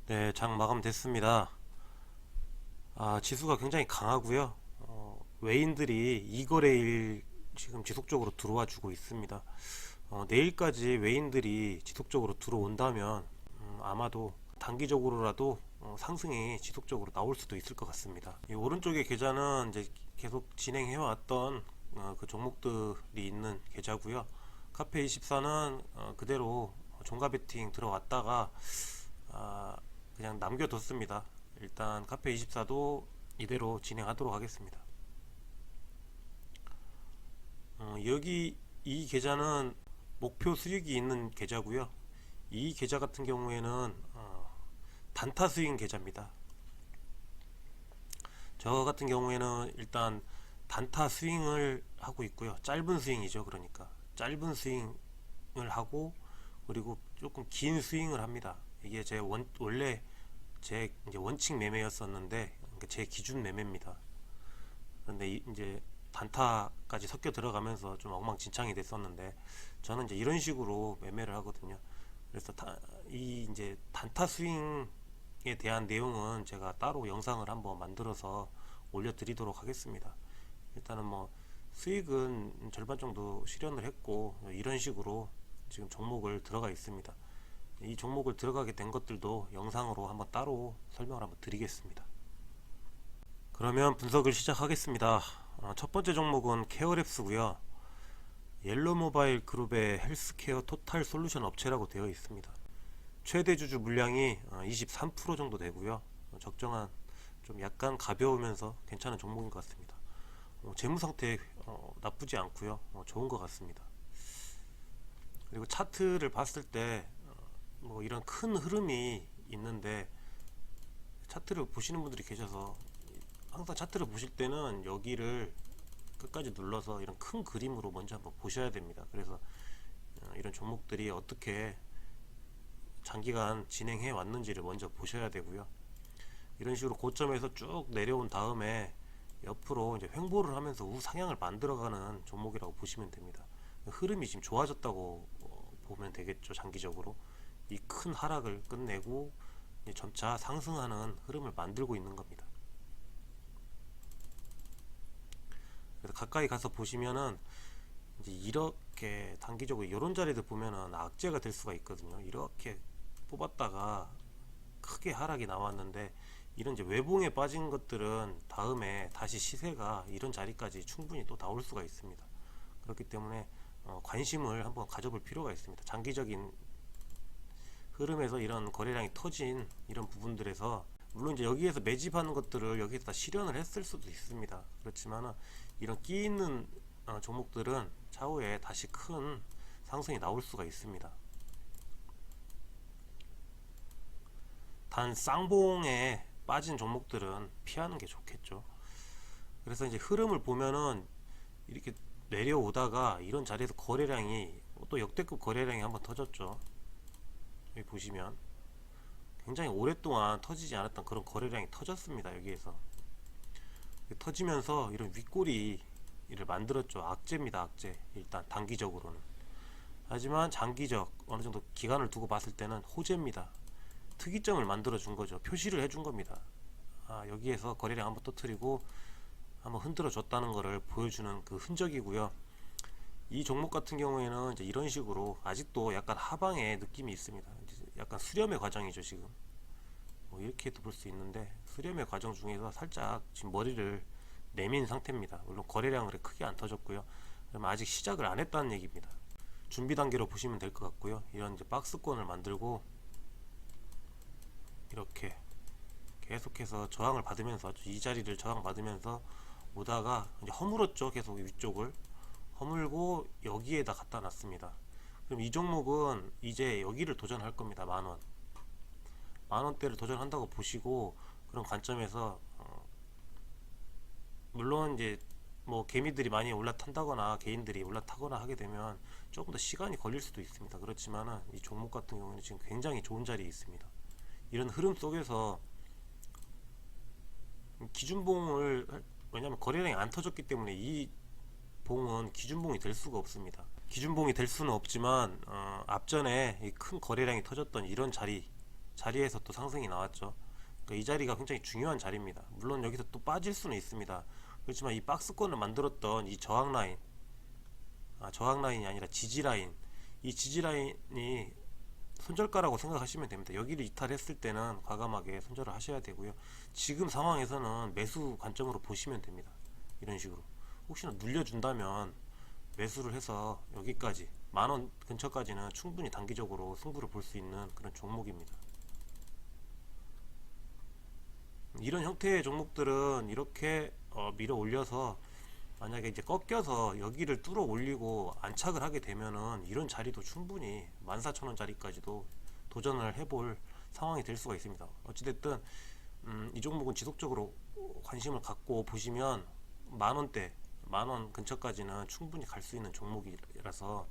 네, 장 마감됐습니다. 지수가 굉장히 강하고요. 외인들이 이거래일 지금 지속적으로 들어와 주고 있습니다. 내일까지 외인들이 지속적으로 들어온다면 아마도 단기적으로라도 상승이 지속적으로 나올 수도 있을 것 같습니다. 이 오른쪽의 계좌는 이제 계속 진행해왔던 그 종목들이 있는 계좌고요. 카페24는 그대로 종가 베팅 들어왔다가 그냥 남겨뒀습니다. 일단 카페24도 이대로 진행하도록 하겠습니다. 여기 이 계좌는 목표 수익이 있는 계좌고요. 이 계좌 같은 경우에는 단타 스윙 계좌입니다. 저 같은 경우에는 일단 단타 스윙을 하고 있고요. 짧은 스윙이죠. 그러니까 짧은 스윙을 하고 그리고 조금 긴 스윙을 합니다. 이게 제 원래 제 이제 원칙 매매였었는데 그러니까 제 기준 매매입니다. 그런데 이제 단타까지 섞여 들어가면서 좀 엉망진창이 됐었는데 저는 이제 이런 식으로 매매를 하거든요. 그래서 이 이제 단타 스윙에 대한 내용은 제가 따로 영상을 한번 만들어서 올려드리도록 하겠습니다. 일단은 뭐 수익은 절반 정도 실현을 했고 이런 식으로 지금 종목을 들어가 있습니다. 이 종목을 들어가게 된 것들도 영상으로 한번 따로 설명을 한번 드리겠습니다. 그러면 분석을 시작하겠습니다. 첫 번째 종목은 케어랩스고요. 옐로모바일 그룹의 헬스케어 토탈 솔루션 업체라고 되어 있습니다. 최대 주주 물량이 23% 정도 되고요. 적정한 좀 약간 가벼우면서 괜찮은 종목인 것 같습니다. 재무 상태 나쁘지 않고요. 좋은 것 같습니다. 그리고 차트를 봤을 때 뭐 이런 큰 흐름이 있는데 차트를 보시는 분들이 계셔서 항상 차트를 보실 때는 여기를 끝까지 눌러서 이런 큰 그림으로 먼저 한번 보셔야 됩니다. 그래서 이런 종목들이 어떻게 장기간 진행해 왔는지를 먼저 보셔야 되고요. 이런 식으로 고점에서 쭉 내려온 다음에 옆으로 이제 횡보를 하면서 우상향을 만들어가는 종목이라고 보시면 됩니다. 흐름이 지금 좋아졌다고 보면 되겠죠. 장기적으로 이 큰 하락을 끝내고 점차 상승하는 흐름을 만들고 있는 겁니다. 그래서 가까이 가서 보시면은 이제 이렇게 단기적으로 이런 자리들 보면은 악재가 될 수가 있거든요. 이렇게 뽑았다가 크게 하락이 나왔는데 이런 이제 외봉에 빠진 것들은 다음에 다시 시세가 이런 자리까지 충분히 또 나올 수가 있습니다. 그렇기 때문에 관심을 한번 가져볼 필요가 있습니다. 장기적인 흐름에서 이런 거래량이 터진 이런 부분들에서 물론 이제 여기에서 매집하는 것들을 여기서 다 실현을 했을 수도 있습니다. 그렇지만 이런 끼 있는 종목들은 차후에 다시 큰 상승이 나올 수가 있습니다. 단 쌍봉에 빠진 종목들은 피하는 게 좋겠죠. 그래서 이제 흐름을 보면은 이렇게 내려오다가 이런 자리에서 거래량이 또 역대급 거래량이 한번 터졌죠. 여기 보시면 굉장히 오랫동안 터지지 않았던 그런 거래량이 터졌습니다. 여기에서 터지면서 이런 윗꼬리를 만들었죠. 악재입니다. 악재. 일단 단기적으로는. 하지만 장기적 어느 정도 기간을 두고 봤을 때는 호재입니다. 특이점을 만들어 준 거죠. 표시를 해준 겁니다. 여기에서 거래량 한번 터트리고 한번 흔들어 줬다는 것을 보여주는 그 흔적이고요. 이 종목 같은 경우에는 이제 이런 식으로 아직도 약간 하방의 느낌이 있습니다. 약간 수렴의 과정이죠. 지금 뭐 이렇게도 볼 수 있는데 수렴의 과정 중에서 살짝 지금 머리를 내민 상태입니다. 물론 거래량을 크게 안 터졌고요. 그러면 아직 시작을 안 했다는 얘기입니다. 준비 단계로 보시면 될 것 같고요. 이런 이제 박스권을 만들고 이렇게 계속해서 저항을 받으면서 이 자리를 저항받으면서 오다가 이제 허물었죠. 계속 위쪽을 허물고 여기에다 갖다 놨습니다. 그럼 이 종목은 이제 여기를 도전할 겁니다. 만원대를 도전한다고 보시고 그런 관점에서 물론 이제 뭐 개미들이 많이 올라탄다거나 개인들이 올라타거나 하게 되면 조금 더 시간이 걸릴 수도 있습니다. 그렇지만은 이 종목 같은 경우는 지금 굉장히 좋은 자리에 있습니다. 이런 흐름 속에서 기준봉을 왜냐하면 거래량이 안 터졌기 때문에 이 봉은 기준봉이 될 수가 없습니다. 기준봉이 될 수는 없지만 앞전에 큰 거래량이 터졌던 이런 자리 자리에서 또 상승이 나왔죠. 그러니까 이 자리가 굉장히 중요한 자리입니다. 물론 여기서 또 빠질 수는 있습니다. 그렇지만 이 박스권을 만들었던 이 저항 라인, 저항 라인이 아니라 지지 라인, 이 지지 라인이 손절가라고 생각하시면 됩니다. 여기를 이탈했을 때는 과감하게 손절을 하셔야 되고요. 지금 상황에서는 매수 관점으로 보시면 됩니다. 이런 식으로 혹시나 눌려준다면 매수를 해서 여기까지 만원 근처까지는 충분히 단기적으로 승부를 볼 수 있는 그런 종목입니다. 이런 형태의 종목들은 이렇게 밀어 올려서 만약에 이제 꺾여서 여기를 뚫어 올리고 안착을 하게 되면은 이런 자리도 충분히 14,000원 자리까지도 도전을 해볼 상황이 될 수가 있습니다. 어찌됐든 이 종목은 지속적으로 관심을 갖고 보시면 만원대, 만원 근처까지는 충분히 갈 수 있는 종목이라서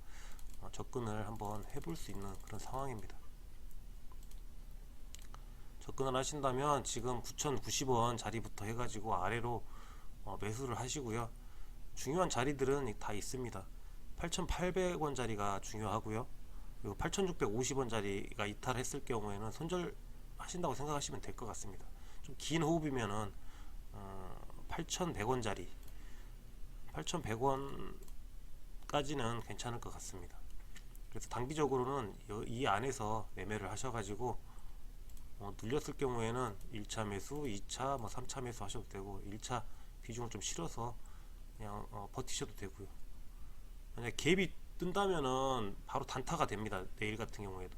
접근을 한번 해볼 수 있는 그런 상황입니다. 접근을 하신다면 지금 9,090원 자리부터 해가지고 아래로 매수를 하시고요. 중요한 자리들은 다 있습니다. 8,800원 자리가 중요하고요. 그리고 8,650원 자리가 이탈했을 경우에는 손절 하신다고 생각하시면 될 것 같습니다. 좀 긴 호흡이면은 8,100원 자리, 8,100원까지는 괜찮을 것 같습니다. 그래서 단기적으로는 이 안에서 매매를 하셔가지고 눌렸을 경우에는 1차 매수, 2차, 3차 매수 하셔도 되고 1차 비중을 좀 실어서 그냥 버티셔도 되고요. 만약에 갭이 뜬다면은 바로 단타가 됩니다. 내일 같은 경우에도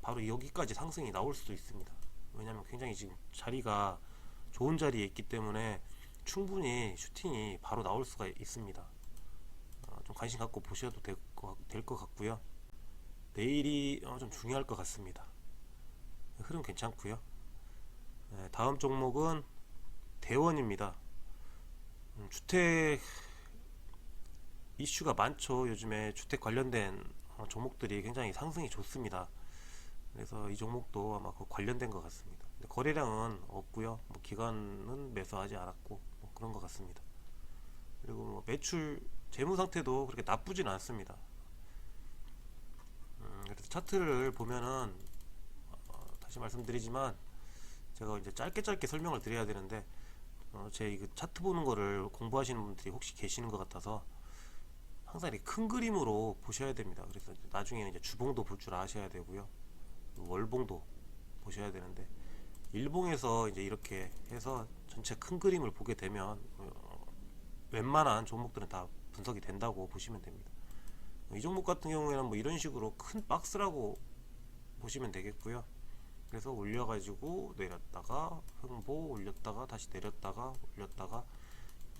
바로 여기까지 상승이 나올 수도 있습니다. 왜냐하면 굉장히 지금 자리가 좋은 자리에 있기 때문에 충분히 슈팅이 바로 나올 수가 있습니다. 좀 관심 갖고 보셔도 될 것 같고요. 내일이 좀 중요할 것 같습니다. 흐름 괜찮고요. 다음 종목은 대원입니다. 주택 이슈가 많죠. 요즘에 주택 관련된 종목들이 굉장히 상승이 좋습니다. 그래서 이 종목도 아마 그 관련된 것 같습니다. 거래량은 없고요. 기관은 매수하지 않았고 그런 것 같습니다. 그리고 매출 재무 상태도 그렇게 나쁘진 않습니다. 그래서 차트를 보면은 다시 말씀드리지만 제가 이제 짧게 설명을 드려야 되는데 제 그 차트 보는 거를 공부하시는 분들이 혹시 계시는 것 같아서 항상 이렇게 큰 그림으로 보셔야 됩니다. 그래서 나중에는 이제 주봉도 볼 줄 아셔야 되고요. 월봉도 보셔야 되는데 일봉에서 이제 이렇게 해서 전체 큰 그림을 보게 되면 웬만한 종목들은 다 분석이 된다고 보시면 됩니다. 이 종목 같은 경우에는 이런 식으로 큰 박스라고 보시면 되겠고요. 그래서 올려가지고 내렸다가 횡보, 올렸다가 다시 내렸다가 올렸다가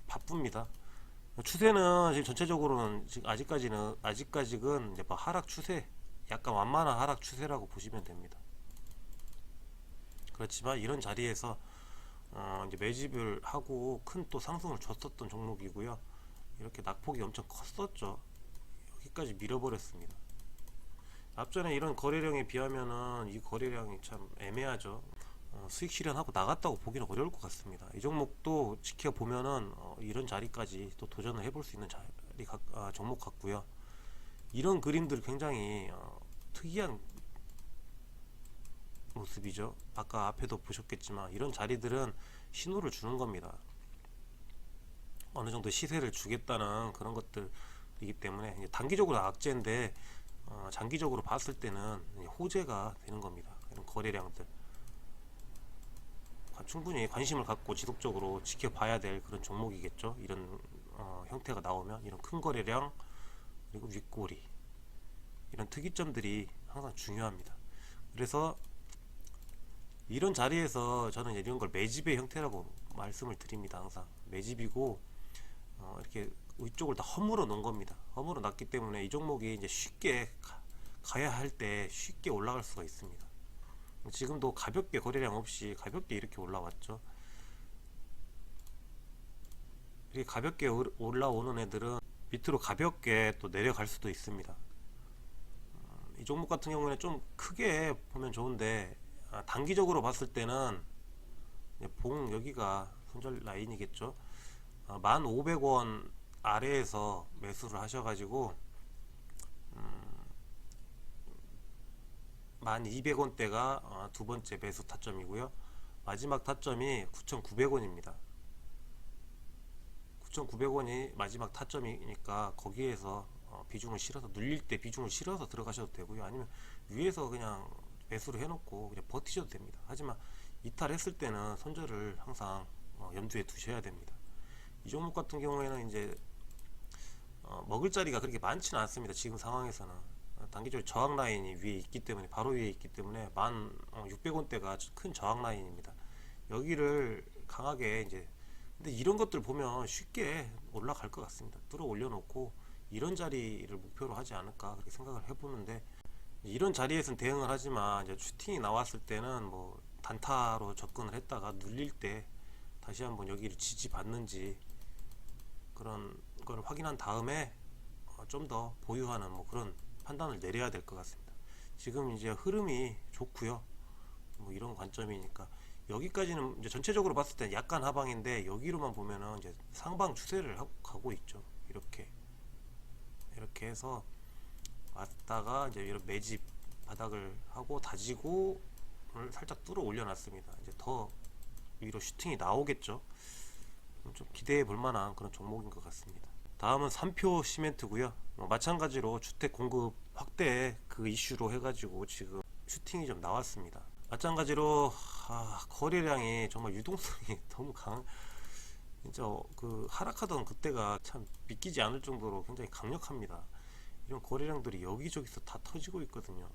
바쁩니다. 추세는 지금 전체적으로는 지금 아직까지는 이제 하락 추세, 약간 완만한 하락 추세라고 보시면 됩니다. 그렇지만 이런 자리에서 이제 매집을 하고 큰 또 상승을 줬었던 종목이고요. 이렇게 낙폭이 엄청 컸었죠. 여기까지 밀어버렸습니다. 앞전에 이런 거래량에 비하면은 이 거래량이 참 애매하죠. 수익 실현하고 나갔다고 보기는 어려울 것 같습니다. 이 종목도 지켜보면은 이런 자리까지 또 도전을 해볼 수 있는 종목 같고요. 이런 그림들 굉장히 특이한 모습이죠. 아까 앞에도 보셨겠지만 이런 자리들은 신호를 주는 겁니다. 어느 정도 시세를 주겠다는 그런 것들이기 때문에 단기적으로 악재인데 장기적으로 봤을 때는 호재가 되는 겁니다. 이런 거래량들 충분히 관심을 갖고 지속적으로 지켜봐야 될 그런 종목이겠죠. 이런 형태가 나오면 이런 큰 거래량 그리고 윗꼬리 이런 특이점들이 항상 중요합니다. 그래서 이런 자리에서 저는 이런 걸 매집의 형태라고 말씀을 드립니다. 항상 매집이고 이렇게 위쪽을 다 허물어 놓은 겁니다. 허물어 놨기 때문에 이 종목이 이제 쉽게 가야 할 때 쉽게 올라갈 수가 있습니다. 지금도 가볍게 거래량 없이 가볍게 이렇게 올라왔죠. 이렇게 가볍게 올라오는 애들은 밑으로 가볍게 또 내려갈 수도 있습니다. 이 종목 같은 경우는 좀 크게 보면 좋은데 단기적으로 봤을 때는 봉 여기가 손절 라인이겠죠. 1,500원 아래에서 매수를 하셔가지고 1200원대가 두 번째 매수 타점이고요. 마지막 타점이 9,900원입니다. 9,900원이 마지막 타점이니까 거기에서 비중을 실어서 눌릴 때 비중을 실어서 들어가셔도 되고요. 아니면 위에서 그냥 매수를 해놓고 그냥 버티셔도 됩니다. 하지만 이탈했을 때는 손절을 항상 염두에 두셔야 됩니다. 이 종목 같은 경우에는 이제 먹을 자리가 그렇게 많지는 않습니다. 지금 상황에서는 단기적으로 저항 라인이 위에 있기 때문에, 바로 위에 있기 때문에 1600원대가 큰 저항 라인입니다. 여기를 강하게 이제, 근데 이런 것들 보면 쉽게 올라갈 것 같습니다. 뚫어 올려놓고 이런 자리를 목표로 하지 않을까 그렇게 생각을 해보는데, 이런 자리에서는 대응을 하지만 이제 슈팅이 나왔을 때는 뭐 단타로 접근을 했다가 눌릴 때 다시 한번 여기를 지지받는지 그런 걸 확인한 다음에 좀 더 보유하는 뭐 그런 판단을 내려야 될 것 같습니다. 지금 이제 흐름이 좋고요. 뭐 이런 관점이니까 여기까지는 이제 전체적으로 봤을 때 약간 하방인데, 여기로만 보면은 이제 상방 추세를 가고 있죠. 이렇게 해서 왔다가 이제 이런 매집 바닥을 하고 다지고 오늘 살짝 뚫어 올려놨습니다. 이제 더 위로 슈팅이 나오겠죠. 좀 기대해 볼 만한 그런 종목인 것 같습니다. 다음은 삼표 시멘트고요. 마찬가지로 주택 공급 확대 그 이슈로 해가지고 지금 슈팅이 좀 나왔습니다. 마찬가지로 거래량이 정말 유동성이 너무 강한, 진짜 그 하락하던 그때가 참 믿기지 않을 정도로 굉장히 강력합니다. 이런 거래량들이 여기저기서 다 터지고 있거든요.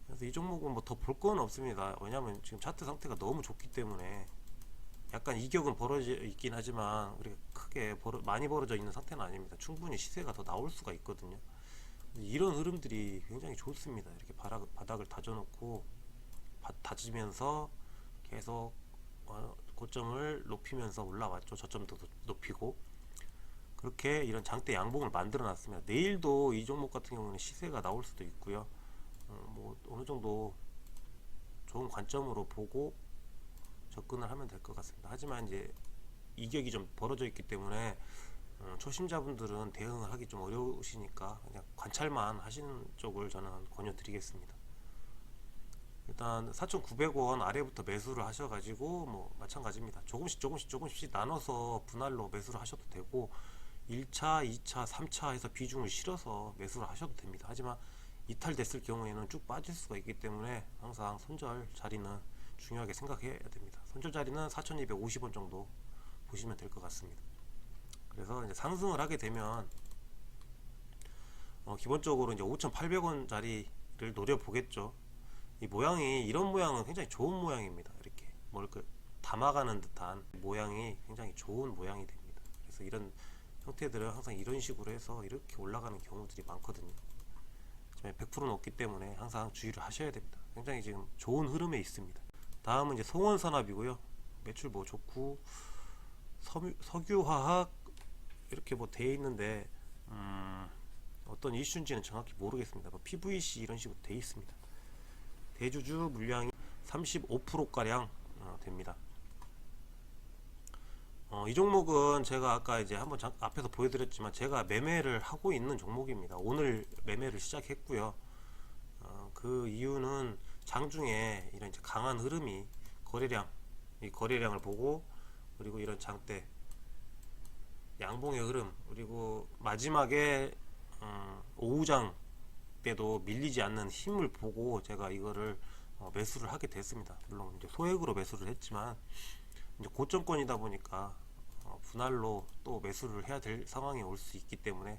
그래서 이 종목은 뭐 더 볼 건 없습니다. 왜냐하면 지금 차트 상태가 너무 좋기 때문에. 약간 이격은 벌어져 있긴 하지만 우리가 크게 많이 벌어져 있는 상태는 아닙니다. 충분히 시세가 더 나올 수가 있거든요. 이런 흐름들이 굉장히 좋습니다. 이렇게 바닥을 다져놓고 다지면서 계속 고점을 높이면서 올라왔죠. 저점도 높이고, 그렇게 이런 장대 양봉을 만들어 놨습니다. 내일도 이 종목 같은 경우는 시세가 나올 수도 있고요. 뭐 어느 정도 좋은 관점으로 보고 접근을 하면 될 것 같습니다. 하지만 이제 이격이 좀 벌어져 있기 때문에 초심자분들은 대응을 하기 좀 어려우시니까 그냥 관찰만 하시는 쪽을 저는 권유드리겠습니다. 일단 4,900원 아래부터 매수를 하셔가지고 뭐 마찬가지입니다. 조금씩 나눠서 분할로 매수를 하셔도 되고, 1차, 2차, 3차 해서 비중을 실어서 매수를 하셔도 됩니다. 하지만 이탈됐을 경우에는 쭉 빠질 수가 있기 때문에 항상 손절 자리는 중요하게 생각해야 됩니다. 손절 자리는 4,250원 정도 보시면 될 것 같습니다. 그래서 이제 상승을 하게 되면 기본적으로 이제 5,800원 자리를 노려보겠죠. 이 모양이, 이런 모양은 굉장히 좋은 모양입니다. 이렇게 뭘 담아가는 듯한 모양이 굉장히 좋은 모양이 됩니다. 그래서 이런 형태들은 항상 이런 식으로 해서 이렇게 올라가는 경우들이 많거든요. 100%는 없기 때문에 항상 주의를 하셔야 됩니다. 굉장히 지금 좋은 흐름에 있습니다. 다음은 이제 송원산업이고요. 매출 뭐 좋고, 석유화학 이렇게 뭐 돼 있는데 어떤 이슈인지는 정확히 모르겠습니다. 뭐 PVC 이런 식으로 돼 있습니다. 대주주 물량이 35%가량 됩니다. 이 종목은 제가 아까 이제 한번 앞에서 보여드렸지만 제가 매매를 하고 있는 종목입니다. 오늘 매매를 시작했고요. 그 이유는 장중에 이런 이제 강한 흐름이 이 거래량을 보고, 그리고 이런 장대 양봉의 흐름, 그리고 마지막에 오후장 때도 밀리지 않는 힘을 보고 제가 이거를 매수를 하게 됐습니다. 물론 이제 소액으로 매수를 했지만 이제 고점권이다 보니까 분할로 또 매수를 해야 될 상황이 올 수 있기 때문에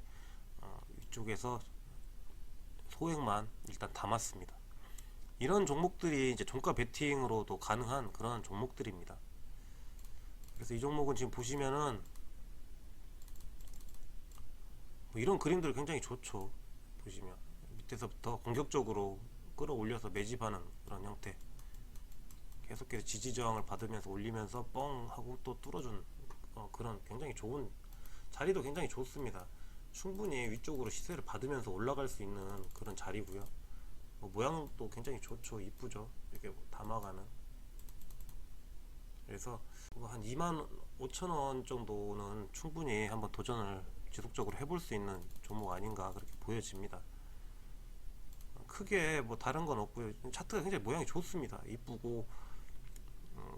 이쪽에서 소액만 일단 담았습니다. 이런 종목들이 이제 종가 베팅으로도 가능한 그런 종목들입니다. 그래서 이 종목은 지금 보시면은 뭐 이런 그림들 굉장히 좋죠. 보시면 밑에서부터 공격적으로 끌어올려서 매집하는 그런 형태, 계속해서 지지저항을 받으면서 올리면서 뻥 하고 또 뚫어준 그런 굉장히 좋은 자리도 굉장히 좋습니다. 충분히 위쪽으로 시세를 받으면서 올라갈 수 있는 그런 자리고요. 모양도 굉장히 좋죠. 이쁘죠. 이렇게 담아가는. 그래서 한 25,000원 정도는 충분히 한번 도전을 지속적으로 해볼 수 있는 종목 아닌가 그렇게 보여집니다. 크게 뭐 다른 건 없고요. 차트가 굉장히 모양이 좋습니다. 이쁘고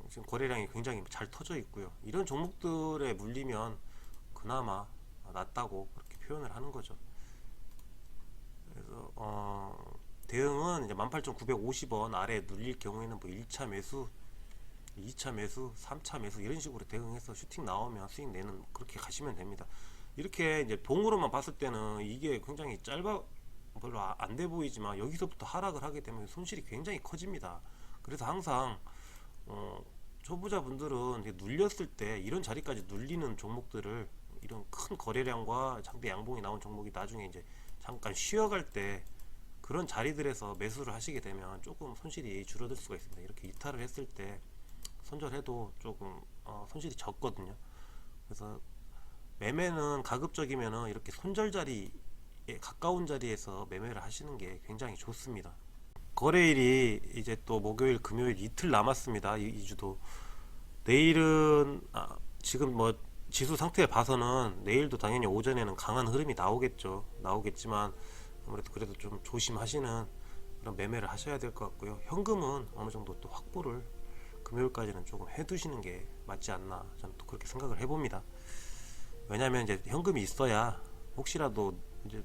지금 거래량이 굉장히 잘 터져 있고요. 이런 종목들에 물리면 그나마 낫다고 그렇게 표현을 하는 거죠. 그래서 대응은 이제 18,950원 아래 눌릴 경우에는 뭐 1차 매수, 2차 매수, 3차 매수 이런 식으로 대응해서 슈팅 나오면 수익 내는 그렇게 가시면 됩니다. 이렇게 이제 봉으로만 봤을 때는 이게 굉장히 짧아 별로 안 돼 보이지만 여기서부터 하락을 하게 되면 손실이 굉장히 커집니다. 그래서 항상 초보자분들은 눌렸을 때 이런 자리까지 눌리는 종목들을 이런 큰 거래량과 장대 양봉이 나온 종목이 나중에 이제 잠깐 쉬어갈 때 그런 자리들에서 매수를 하시게 되면 조금 손실이 줄어들 수가 있습니다. 이렇게 이탈을 했을 때 손절해도 조금 손실이 적거든요. 그래서 매매는 가급적이면은 이렇게 손절 자리에 가까운 자리에서 매매를 하시는 게 굉장히 좋습니다. 거래일이 이제 또 목요일, 금요일 이틀 남았습니다. 이 주도 내일은 지금 뭐 지수 상태 봐서는 내일도 당연히 오전에는 강한 흐름이 나오겠지만 아무래도 그래도 좀 조심하시는 그런 매매를 하셔야 될 것 같고요. 현금은 어느 정도 또 확보를 금요일까지는 조금 해두시는 게 맞지 않나 저는 또 그렇게 생각을 해봅니다. 왜냐하면 이제 현금이 있어야 혹시라도 이제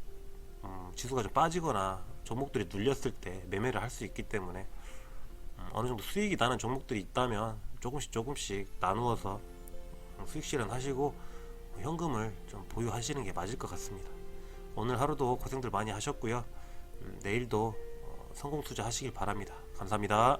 지수가 좀 빠지거나 종목들이 눌렸을 때 매매를 할 수 있기 때문에 어느 정도 수익이 나는 종목들이 있다면 조금씩 나누어서 수익 실현하시고 현금을 좀 보유하시는 게 맞을 것 같습니다. 오늘 하루도 고생들 많이 하셨고요. 내일도 성공 투자 하시길 바랍니다. 감사합니다.